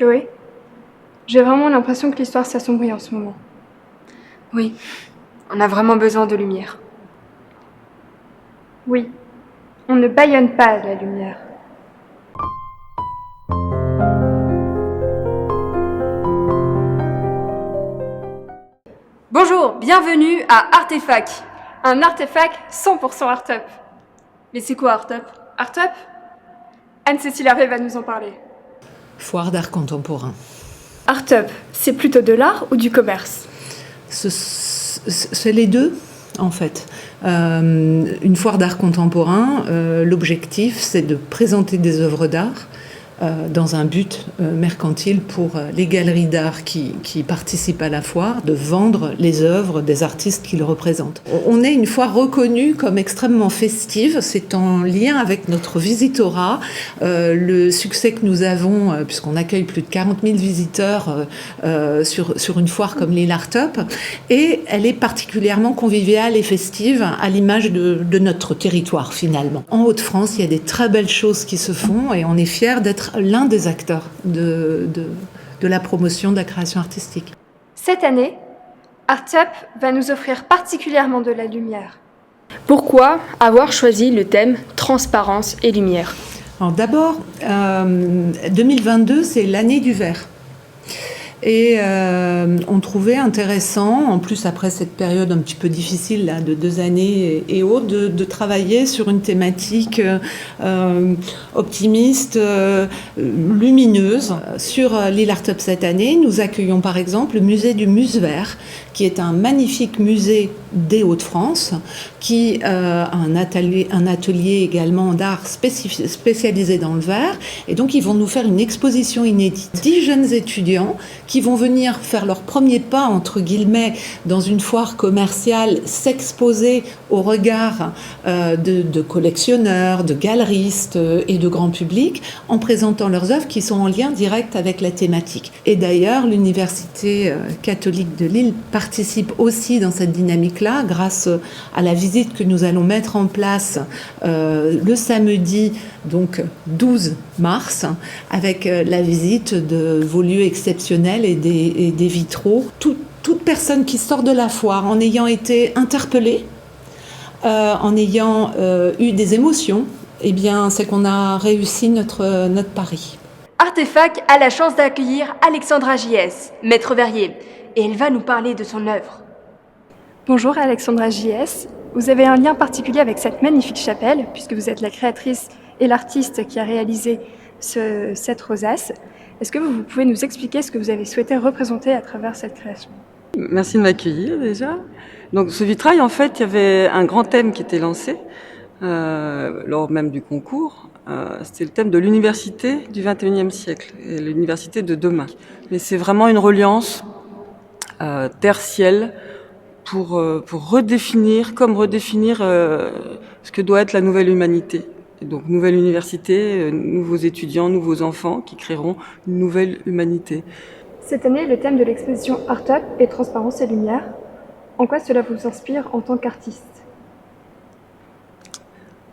Chloé, j'ai vraiment l'impression que l'histoire s'assombrit en ce moment. Oui, on a vraiment besoin de lumière. Oui, on ne bâillonne pas la lumière. Bonjour, bienvenue à Artefact. Un artefact 100% Art-Up. Mais c'est quoi Art-Up ? Art-Up ? Anne-Cécile Hervé va nous en parler. Foire d'art contemporain. Art-Up, c'est plutôt de l'art ou du commerce ? C'est les deux, en fait. Une foire d'art contemporain, l'objectif, c'est de présenter des œuvres d'art dans un but mercantile pour les galeries d'art qui participent à la foire, de vendre les œuvres des artistes qu'ils représentent. On est une foire reconnue comme extrêmement festive, c'est en lien avec notre visitorat, le succès que nous avons, puisqu'on accueille plus de 40 000 visiteurs sur une foire comme l'île Art-Up, et elle est particulièrement conviviale et festive à l'image de notre territoire finalement. En Hauts-de-France, il y a des très belles choses qui se font et on est fiers d'être l'un des acteurs de la promotion de la création artistique. Cette année, Art-Up va nous offrir particulièrement de la lumière. Pourquoi avoir choisi le thème transparence et lumière ? Alors d'abord, 2022, c'est l'année du verre. Et on trouvait intéressant, en plus après cette période un petit peu difficile là, de 2 années et autres, de travailler sur une thématique optimiste, lumineuse. Sur l'île Art-Up cette année, nous accueillons par exemple le musée du Muse-Vert, qui est un magnifique musée des Hauts-de-France, qui a un atelier également d'art spécialisé dans le verre. Et donc ils vont nous faire une exposition inédite. 10 jeunes étudiants qui vont venir faire leur premier pas, entre guillemets, dans une foire commerciale, s'exposer au regard de collectionneurs, de galeristes et de grand public, en présentant leurs œuvres qui sont en lien direct avec la thématique. Et d'ailleurs, l'Université catholique de Lille participe aussi dans cette dynamique-là, grâce à la visite que nous allons mettre en place le samedi, donc 12 mars, avec la visite de vos lieux exceptionnels et des vitraux. Toute personne qui sort de la foire en ayant été interpellée, en ayant eu des émotions, eh bien, c'est qu'on a réussi notre pari. Artefact a la chance d'accueillir Alexandra J.S., maître verrier, et elle va nous parler de son œuvre. Bonjour Alexandra J.S. Vous avez un lien particulier avec cette magnifique chapelle, puisque vous êtes la créatrice et l'artiste qui a réalisé cette rosace. Est-ce que vous pouvez nous expliquer ce que vous avez souhaité représenter à travers cette création ? Merci de m'accueillir déjà. Donc ce vitrail, en fait, il y avait un grand thème qui était lancé lors même du concours. C'était le thème de l'université du XXIe siècle et l'université de demain. Mais c'est vraiment une reliance terre-ciel pour redéfinir ce que doit être la nouvelle humanité. Et donc nouvelle université, nouveaux étudiants, nouveaux enfants qui créeront une nouvelle humanité. Cette année, le thème de l'exposition Art-Up est transparence et lumière. En quoi cela vous inspire en tant qu'artiste ?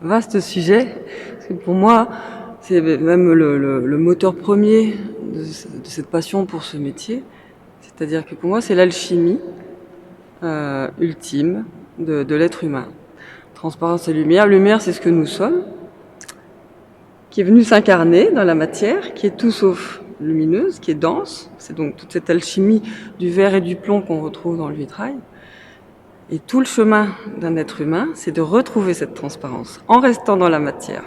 Vaste sujet, parce que pour moi, c'est même le moteur premier de cette passion pour ce métier. C'est-à-dire que pour moi, c'est l'alchimie ultime de l'être humain. Transparence et lumière. Lumière, c'est ce que nous sommes, qui est venu s'incarner dans la matière, qui est tout sauf lumineuse, qui est dense. C'est donc toute cette alchimie du verre et du plomb qu'on retrouve dans le vitrail. Et tout le chemin d'un être humain, c'est de retrouver cette transparence en restant dans la matière.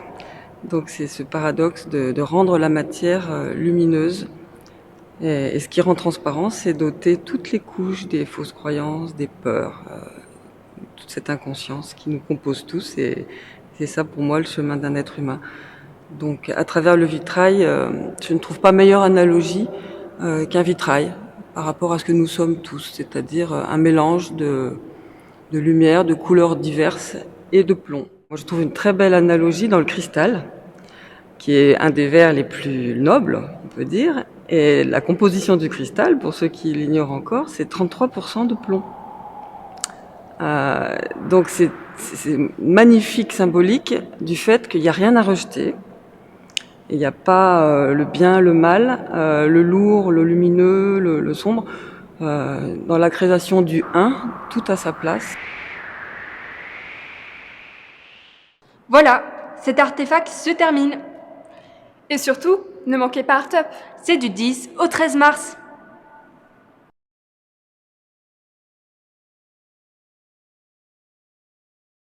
Donc c'est ce paradoxe de rendre la matière lumineuse. Et ce qui rend transparent, c'est d'ôter toutes les couches des fausses croyances, des peurs, toute cette inconscience qui nous compose tous. Et c'est ça pour moi le chemin d'un être humain. Donc à travers le vitrail, je ne trouve pas meilleure analogie qu'un vitrail par rapport à ce que nous sommes tous, c'est-à-dire un mélange de lumière, de couleurs diverses et de plomb. Moi, je trouve une très belle analogie dans le cristal, qui est un des verres les plus nobles, on peut dire. Et la composition du cristal, pour ceux qui l'ignorent encore, c'est 33% de plomb. Donc c'est magnifique symbolique du fait qu'il n'y a rien à rejeter Il n'y a pas le bien, le mal, le lourd, le lumineux, le sombre. Dans la création du un, tout a sa place. Voilà, cet artefact se termine. Et surtout, ne manquez pas Art Up. C'est du 10 au 13 mars.